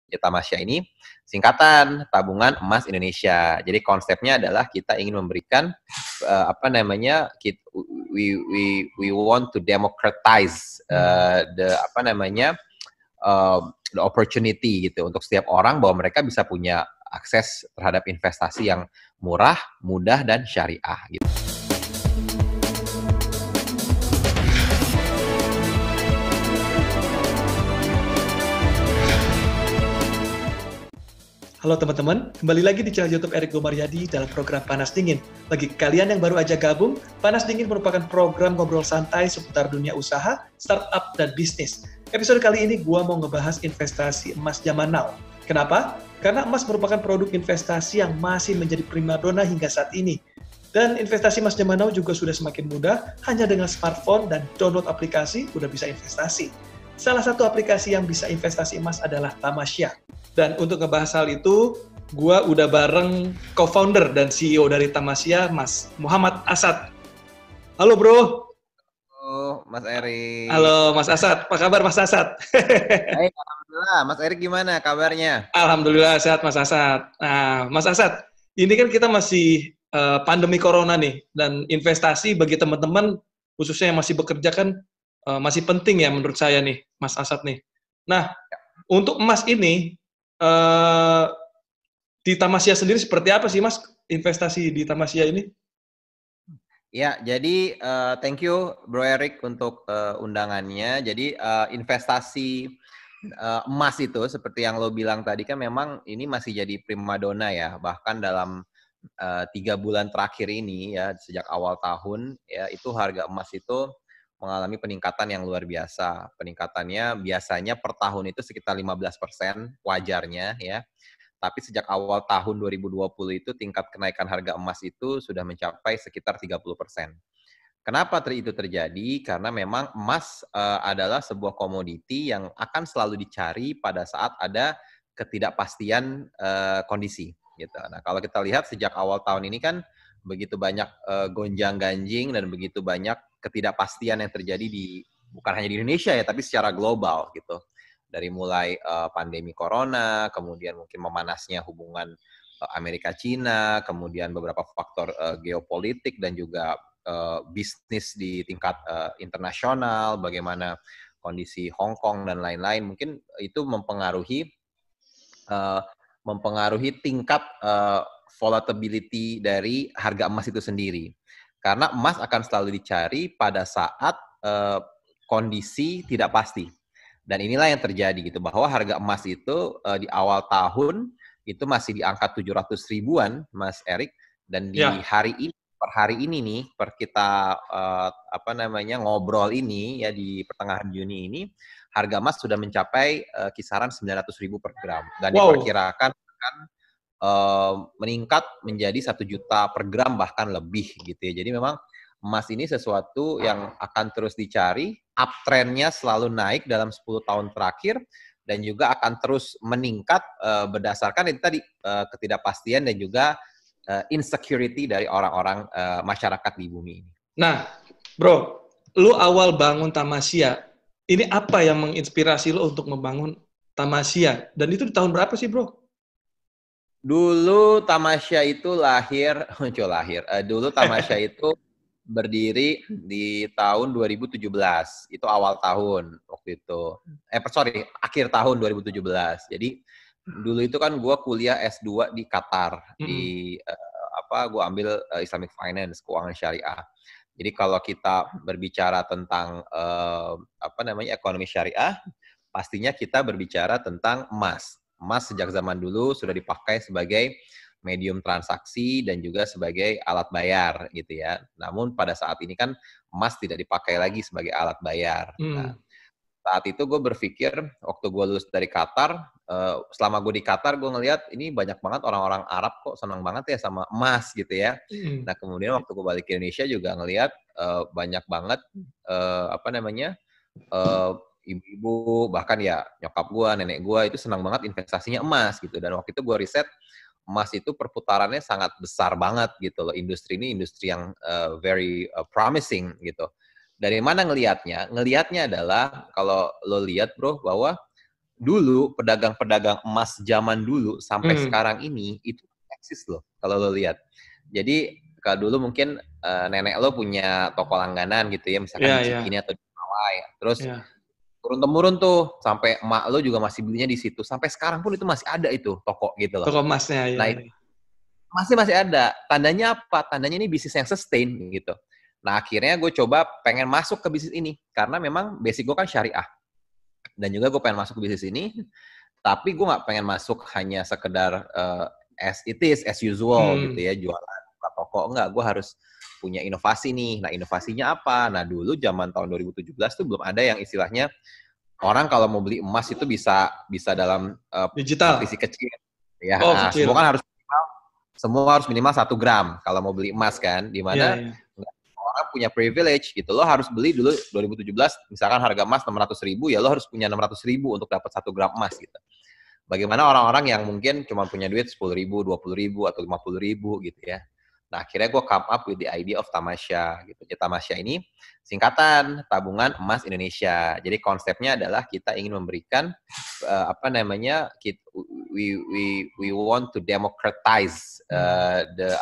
Ya, Tamasya ini singkatan Tabungan Emas Indonesia. Jadi konsepnya adalah kita ingin memberikan we want to democratize the opportunity gitu untuk setiap orang bahwa mereka bisa punya akses terhadap investasi yang murah, mudah dan syariah gitu. Halo teman-teman, kembali lagi di channel YouTube Erik Gomaryadi dalam program Panas Dingin. Bagi kalian yang baru aja gabung, Panas Dingin merupakan program ngobrol santai seputar dunia usaha, startup, dan bisnis. Episode kali ini gua mau ngebahas investasi emas zaman now. Kenapa? Karena emas merupakan produk investasi yang masih menjadi primadona hingga saat ini. Dan investasi emas zaman now juga sudah semakin mudah, hanya dengan smartphone dan download aplikasi udah bisa investasi. Salah satu aplikasi yang bisa investasi emas adalah Tamasya. Dan untuk ngebahas hal itu, gua udah bareng co-founder dan CEO dari Tamasya, Mas Muhammad Asad. Halo bro. Halo Mas Erik. Halo Mas Asad, apa kabar Mas Asad? Baik, alhamdulillah. Mas Erik gimana kabarnya? Alhamdulillah sehat Mas Asad. Nah, Mas Asad, ini kan kita masih pandemi corona nih, dan investasi bagi teman-teman, khususnya yang masih bekerja kan, masih penting ya menurut saya nih, Mas Asad nih. Nah, untuk emas ini, di Tamasya sendiri seperti apa sih Mas investasi di Tamasya ini? Ya, jadi thank you Bro Erik untuk undangannya. Jadi investasi emas itu seperti yang lo bilang tadi kan memang ini masih jadi primadona ya. Bahkan dalam 3 bulan terakhir ini ya, sejak awal tahun ya, itu harga emas itu mengalami peningkatan yang luar biasa. Peningkatannya biasanya per tahun itu sekitar 15% wajarnya ya. Tapi sejak awal tahun 2020 itu tingkat kenaikan harga emas itu sudah mencapai sekitar 30%. Kenapa itu terjadi? Karena memang emas adalah sebuah komoditi yang akan selalu dicari pada saat ada ketidakpastian kondisi. Gitu. Nah, kalau kita lihat sejak awal tahun ini kan begitu banyak gonjang-ganjing dan begitu banyak ketidakpastian yang terjadi bukan hanya di Indonesia ya, tapi secara global gitu. Dari mulai pandemi corona, kemudian mungkin memanasnya hubungan Amerika-China, kemudian beberapa faktor geopolitik dan juga bisnis di tingkat internasional, bagaimana kondisi Hong Kong dan lain-lain, mungkin itu mempengaruhi tingkat volatility dari harga emas itu sendiri. Karena emas akan selalu dicari pada saat kondisi tidak pasti. Dan inilah yang terjadi gitu, bahwa harga emas itu di awal tahun itu masih di angka 700 ribuan, Mas Erik, dan di per hari ini nih, per kita ngobrol ini ya di pertengahan Juni ini, harga emas sudah mencapai kisaran 900 ribu per gram dan diperkirakan akan meningkat menjadi 1 juta per gram bahkan lebih gitu ya. Jadi memang emas ini sesuatu yang akan terus dicari, uptrend-nya selalu naik dalam 10 tahun terakhir dan juga akan terus meningkat berdasarkan itu tadi ketidakpastian dan juga insecurity dari orang-orang masyarakat di bumi ini. Nah, bro, lu awal bangun Tamasya, ini apa yang menginspirasi lu untuk membangun Tamasya? Dan itu di tahun berapa sih, bro? Dulu Tamasya itu dulu Tamasya itu berdiri di tahun 2017. Itu awal tahun waktu itu. Akhir tahun 2017. Jadi dulu itu kan gue kuliah S2 di Qatar. Gue ambil Islamic Finance, keuangan syariah. Jadi kalau kita berbicara tentang ekonomi syariah, pastinya kita berbicara tentang emas. Emas sejak zaman dulu sudah dipakai sebagai medium transaksi dan juga sebagai alat bayar gitu ya. Namun pada saat ini kan emas tidak dipakai lagi sebagai alat bayar. Nah, saat itu gue berpikir waktu gue lulus dari Qatar, selama gue di Qatar gue ngelihat ini banyak banget orang-orang Arab kok senang banget ya sama emas gitu ya. Nah kemudian waktu gue balik ke Indonesia juga ngelihat banyak banget ibu-ibu, bahkan ya nyokap gue, nenek gue itu senang banget investasinya emas gitu. Dan waktu itu gue riset, emas itu perputarannya sangat besar banget gitu loh. Industri ini industri yang very promising gitu. Dari mana ngelihatnya? Ngelihatnya adalah kalau lo lihat bro bahwa dulu pedagang-pedagang emas zaman dulu sampai sekarang ini itu eksis loh kalau lo lihat. Jadi kalau dulu mungkin nenek lo punya toko langganan gitu ya, misalkan di Cikini atau di Mawai. Terus turun-temurun tuh sampai emak lo juga masih belinya di situ. Sampai sekarang pun itu masih ada itu toko gitu loh. Toko emasnya ya. Nah, masih ada. Tandanya apa? Tandanya ini bisnis yang sustain gitu. Nah, akhirnya gue coba pengen masuk ke bisnis ini karena memang basic gue kan syariah. Dan juga gue pengen masuk ke bisnis ini, tapi gue nggak pengen masuk hanya sekedar as it is, as usual gitu ya, jualan buka toko. Enggak, gue harus punya inovasi nih. Nah, inovasinya apa? Nah, dulu zaman tahun 2017 tuh belum ada yang istilahnya orang kalau mau beli emas itu bisa dalam digital partisi kecil. Ya, kecil. semua harus minimal 1 gram kalau mau beli emas kan, di mana orang punya privilege gitu. Lo harus beli dulu 2017, misalkan harga emas 600.000, ya lo harus punya 600.000 untuk dapat 1 gram emas gitu. Bagaimana orang-orang yang mungkin cuma punya duit 10.000, 20.000 atau 50.000 gitu ya. Nah, akhirnya gue come up with the idea of Tamasya gitu. Jadi Tamasya ini singkatan tabungan emas Indonesia. Jadi konsepnya adalah kita ingin memberikan we want to democratize the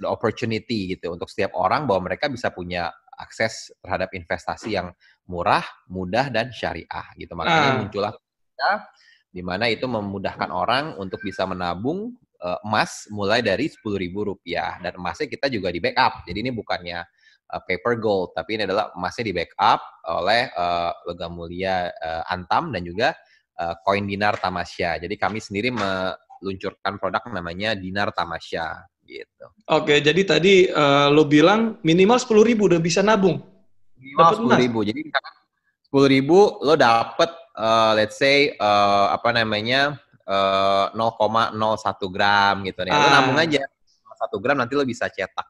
opportunity gitu untuk setiap orang bahwa mereka bisa punya akses terhadap investasi yang murah, mudah dan syariah gitu. Makanya muncullah di mana itu memudahkan orang untuk bisa menabung emas mulai dari Rp10.000 dan emasnya kita juga di backup. Jadi ini bukannya paper gold, tapi ini adalah emasnya di backup oleh Logam Mulia Antam dan juga koin dinar Tamasya. Jadi kami sendiri meluncurkan produk namanya Dinar Tamasya gitu. Oke, jadi tadi lo bilang minimal 10.000 udah bisa nabung. Minimal 10.000. Jadi misalkan 10.000 lo dapet let's say 0,01 gram gitu nih. Lo nabung aja 1 gram, nanti lo bisa cetak.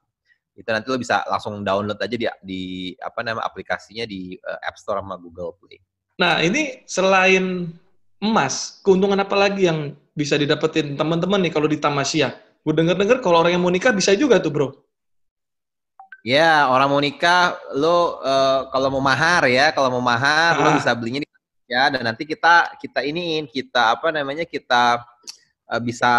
Itu nanti lo bisa langsung download aja di aplikasinya di App Store sama Google Play. Nah, ini selain emas, keuntungan apa lagi yang bisa didapetin teman-teman nih kalau di Tamasya? Gue denger-denger kalau orang yang mau nikah bisa juga tuh, bro. Ya, orang mau nikah, lo kalau mau mahar lo bisa belinya di ya, dan nanti kita bisa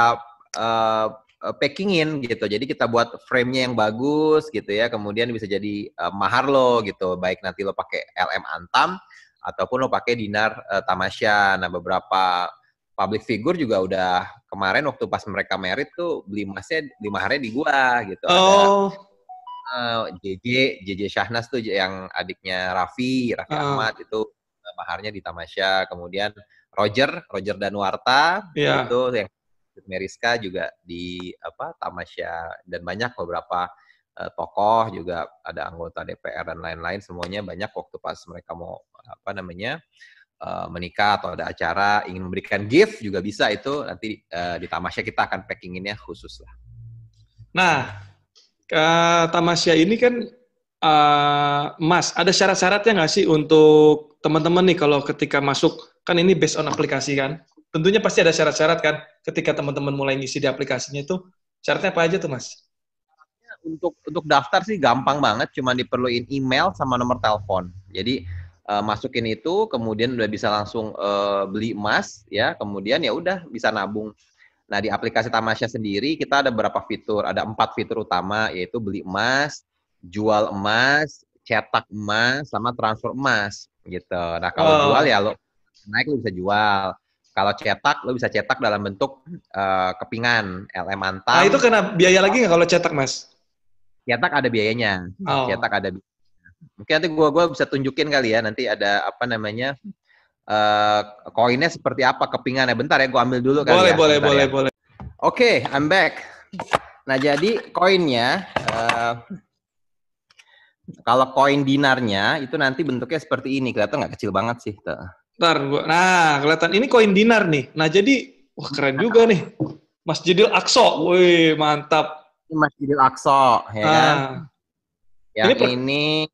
packingin gitu. Jadi kita buat frame-nya yang bagus gitu ya, kemudian bisa jadi mahar lo gitu. Baik nanti lo pakai LM Antam ataupun lo pakai dinar Tamasya. Nah, beberapa public figure juga udah kemarin waktu pas mereka merit tuh beli emasnya, di maharnya di gua gitu. Ada JJ Syahnas tuh yang adiknya Raffi Ahmad itu maharnya di Tamasya. Kemudian Roger Danuarta itu yang Meriska juga di Tamasya, dan banyak beberapa tokoh juga, ada anggota DPR dan lain-lain, semuanya banyak waktu pas mereka mau menikah atau ada acara ingin memberikan gift juga bisa, itu nanti di Tamasya kita akan packinginnya khusus lah. Nah, Tamasya ini kan Mas, ada syarat-syaratnya nggak sih untuk teman-teman nih kalau ketika masuk, kan ini based on aplikasi kan? Tentunya pasti ada syarat-syarat kan ketika teman-teman mulai ngisi di aplikasinya itu. Syaratnya apa aja tuh, Mas? Untuk daftar sih gampang banget, cuma diperluin email sama nomor telepon. Jadi masukin itu, kemudian udah bisa langsung beli emas ya, kemudian ya udah bisa nabung. Nah, di aplikasi Tamasya sendiri kita ada beberapa fitur, ada 4 fitur utama, yaitu beli emas, jual emas, cetak emas, sama transfer emas gitu. Nah, kalau jual ya lo naik lo bisa jual. Kalau cetak, lo bisa cetak dalam bentuk kepingan, LM Antam. Nah, itu kena biaya lagi nggak kalau cetak, Mas? Cetak ada biayanya. Cetak ada biayanya. Mungkin nanti gue bisa tunjukin kali ya, nanti ada koinnya seperti apa, kepingannya. Bentar ya, gue ambil dulu kali ya. Boleh. Oke, I'm back. Nah, jadi koinnya, kalau koin dinarnya, itu nanti bentuknya seperti ini. Kelihatan nggak? Kecil banget sih. Nah, kelihatan. Ini koin dinar nih. Nah, jadi, wah keren juga nih. Masjidil Aqsa. Wih, mantap. Ini Masjidil Aqsa, ya kan? Yang ini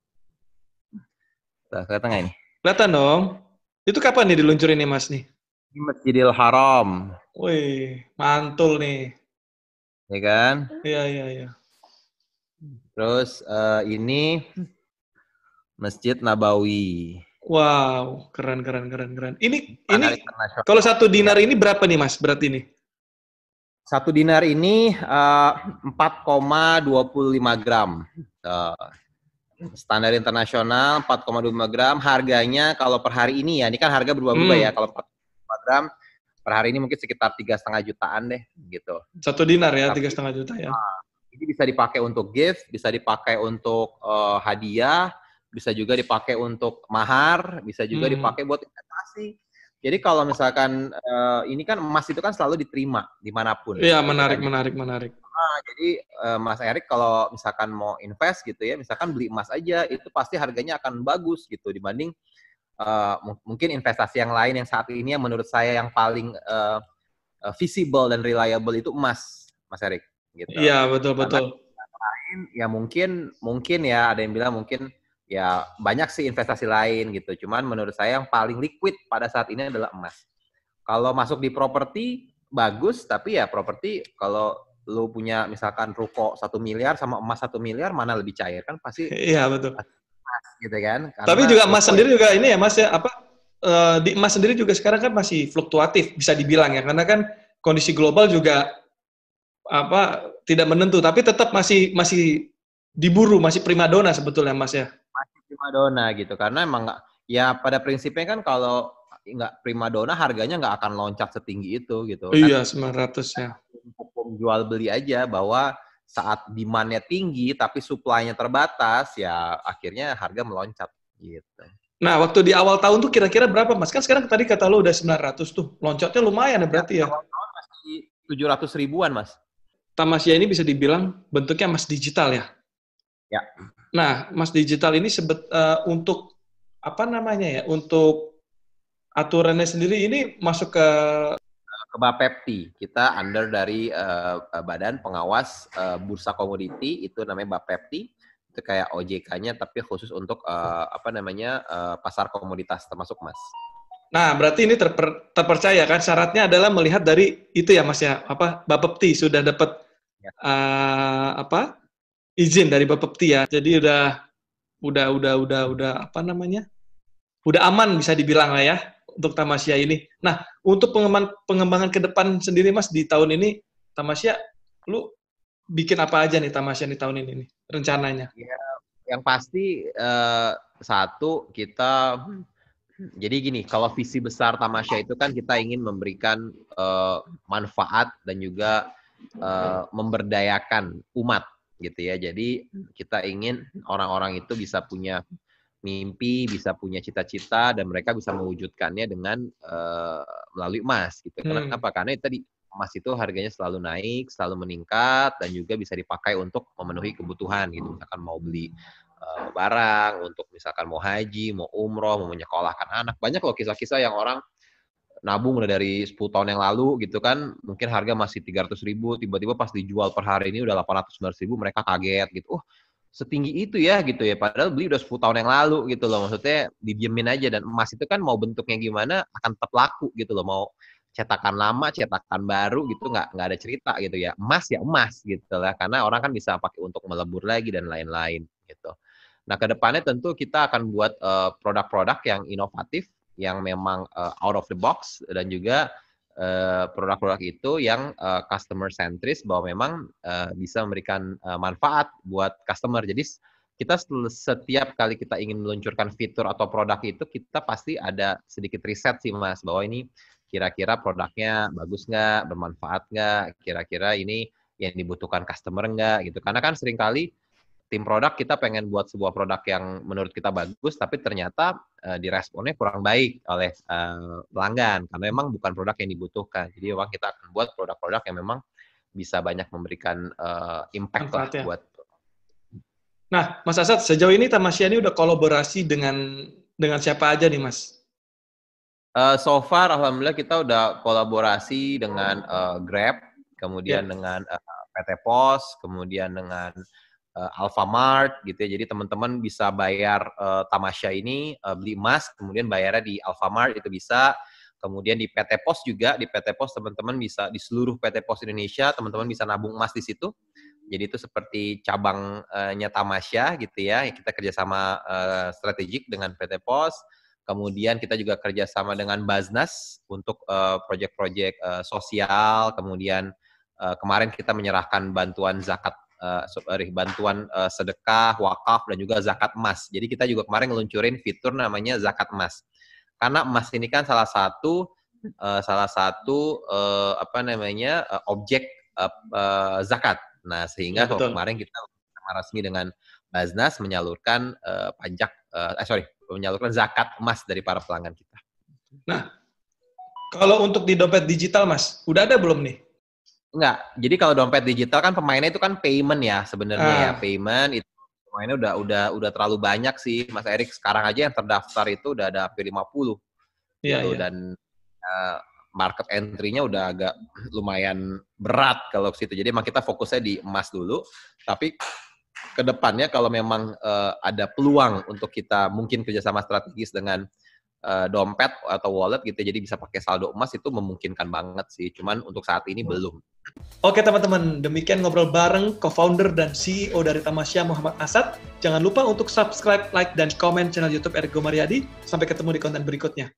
kelihatan nggak ini? Kelihatan dong. Itu kapan nih diluncurin nih, Mas nih? Ini Masjidil Haram. Wih, mantul nih. Ya kan? Iya. Terus ini Masjid Nabawi. Wow, keren, keren, keren, keren. Ini Standar internasional. kalau satu Ya. dinar ini berapa nih Mas? Berarti ini? Satu dinar ini 4,25 gram. Standar internasional 4,25 gram. Harganya kalau per hari ini ya, ini kan harga berubah-ubah ya. Hmm, Kalau 4,5 gram per hari ini mungkin sekitar 3,5 jutaan deh gitu. satu dinar ya, tiga Tapi setengah juta ya. ini bisa dipakai untuk gift, bisa dipakai untuk hadiah, bisa juga dipakai untuk mahar, bisa juga Hmm. dipakai buat investasi. Jadi kalau misalkan ini kan emas itu kan selalu diterima dimanapun Iya, gitu menarik, kan. menarik, menarik. Jadi Mas Erik kalau misalkan mau invest gitu ya, misalkan beli emas aja itu pasti harganya akan bagus gitu dibanding mungkin investasi yang lain yang saat ini yang menurut saya yang paling visible dan reliable itu emas, Mas Erik gitu. Iya, betul, Karena betul. ya mungkin ya ada yang bilang mungkin ya banyak sih investasi lain gitu. Cuman menurut saya yang paling liquid pada saat ini adalah emas. Kalau masuk di properti bagus, tapi ya properti kalau lu punya misalkan ruko 1 miliar sama emas 1 miliar mana lebih cair kan pasti Iya, betul. emas gitu kan Tapi karena juga emas ruko ya. sendiri juga ini ya Mas ya, apa, di emas sendiri juga sekarang kan masih fluktuatif, bisa dibilang ya, karena kan kondisi global juga apa tidak menentu, tapi tetap masih masih diburu, masih primadona sebetulnya Mas ya. Masih primadona gitu karena emang nggak ya pada prinsipnya kan kalau nggak primadona harganya nggak akan loncat setinggi itu gitu kan Iya, 900 ya. hukum jual beli aja bahwa saat demand-nya tinggi tapi supply-nya terbatas ya akhirnya harga meloncat gitu. Nah, waktu di awal tahun tuh kira-kira berapa Mas? Kan sekarang tadi kata lo udah 900 tuh. Loncatnya lumayan ya Ya, berarti ya. awal tahun masih 700 ribuan, Mas. Tamasya ini bisa dibilang bentuknya emas digital ya. Ya, Nah, emas digital ini untuk apa namanya ya? Untuk aturannya sendiri ini masuk ke ke Bapepti. Kita under dari Badan Pengawas Bursa Komoditi, itu namanya Bapepti. Itu kayak OJK-nya tapi khusus untuk apa namanya pasar komoditas termasuk emas. Nah, berarti ini terpercaya kan? Syaratnya adalah melihat dari itu ya, Mas ya. Apa Bapepti sudah dapat Ya. apa izin dari Bapepti ya. Jadi udah apa namanya? Udah aman bisa dibilang lah ya untuk Tamasya ini. Nah, untuk pengembangan ke depan sendiri Mas di tahun ini Tamasya, lu bikin apa aja nih Tamasya di tahun ini nih rencananya? Ya, yang pasti satu kita jadi gini, kalau visi besar Tamasya itu kan kita ingin memberikan manfaat dan juga memberdayakan umat gitu ya. Jadi kita ingin orang-orang itu bisa punya mimpi, bisa punya cita-cita dan mereka bisa mewujudkannya dengan melalui emas gitu. Hmm. Kenapa? Karena tadi emas itu harganya selalu naik, selalu meningkat dan juga bisa dipakai untuk memenuhi kebutuhan gitu. Misalkan mau beli barang, untuk misalkan mau haji, mau umroh, mau menyekolahkan anak. Banyak loh kisah-kisah yang orang nabung udah dari 10 tahun yang lalu gitu kan, mungkin harga masih 300 ribu, tiba-tiba pas dijual per hari ini udah 800 ribu, mereka kaget gitu. Oh, setinggi itu ya gitu ya, padahal beli udah 10 tahun yang lalu gitu loh, maksudnya didiemin aja. Dan emas itu kan mau bentuknya gimana akan tetap laku gitu loh, mau cetakan lama, cetakan baru gitu nggak ada cerita gitu ya. Emas ya emas gitu lah, karena orang kan bisa pakai untuk melebur lagi dan lain-lain gitu. Nah, kedepannya tentu kita akan buat produk-produk yang inovatif, yang memang out of the box, dan juga produk-produk itu yang customer centris, bahwa memang bisa memberikan manfaat buat customer. Jadi kita setiap kali kita ingin meluncurkan fitur atau produk itu, kita pasti ada sedikit riset sih Mas, bahwa ini kira-kira produknya bagus nggak, bermanfaat nggak, kira-kira ini yang dibutuhkan customer nggak gitu. Karena kan seringkali tim produk kita pengen buat sebuah produk yang menurut kita bagus, tapi ternyata diresponnya kurang baik oleh pelanggan, karena memang bukan produk yang dibutuhkan. Jadi memang kita akan buat produk-produk yang memang bisa banyak memberikan impact lah Manfaat ya. buat. Nah, Mas Asad, sejauh ini Tamasya ini udah kolaborasi dengan siapa aja nih, Mas? So far, alhamdulillah kita udah kolaborasi dengan Grab, kemudian Ya. dengan PT Pos, kemudian dengan Alfamart gitu ya. Jadi teman-teman bisa bayar Tamasya ini beli emas, kemudian bayarnya di Alfamart itu bisa. Kemudian di PT Pos juga, di PT Pos teman-teman bisa, di seluruh PT Pos Indonesia teman-teman bisa nabung emas di situ. Jadi itu seperti cabangnya Tamasya gitu ya. Kita kerjasama strategik dengan PT Pos. Kemudian kita juga kerjasama dengan Baznas untuk proyek-proyek sosial. Kemudian kemarin kita menyerahkan bantuan zakat, bantuan sedekah, wakaf, dan juga zakat emas. Jadi kita juga kemarin ngeluncurin fitur namanya zakat emas. Karena emas ini kan salah satu objek zakat. Nah, sehingga kemarin kita resmi dengan Baznas menyalurkan menyalurkan zakat emas dari para pelanggan kita. Nah, kalau untuk di dompet digital, Mas, udah ada belum nih? Enggak. Jadi kalau dompet digital kan pemainnya itu kan payment ya sebenarnya ya. Payment itu pemainnya udah terlalu banyak sih, Mas Erik. Sekarang aja yang terdaftar itu udah ada hampir 50. Gitu. Dan market entry-nya udah agak lumayan berat kalau ke situ. Jadi emang kita fokusnya di emas dulu, tapi ke depannya kalau memang ada peluang untuk kita mungkin kerjasama strategis dengan dompet atau wallet gitu, jadi bisa pakai saldo emas, itu memungkinkan banget sih. Cuman untuk saat ini belum. Oke teman-teman, demikian ngobrol bareng co-founder dan CEO dari Tamasya, Muhammad Asad. Jangan lupa untuk subscribe, like, dan komen channel YouTube Erik Gomaryadi. Sampai ketemu di konten berikutnya.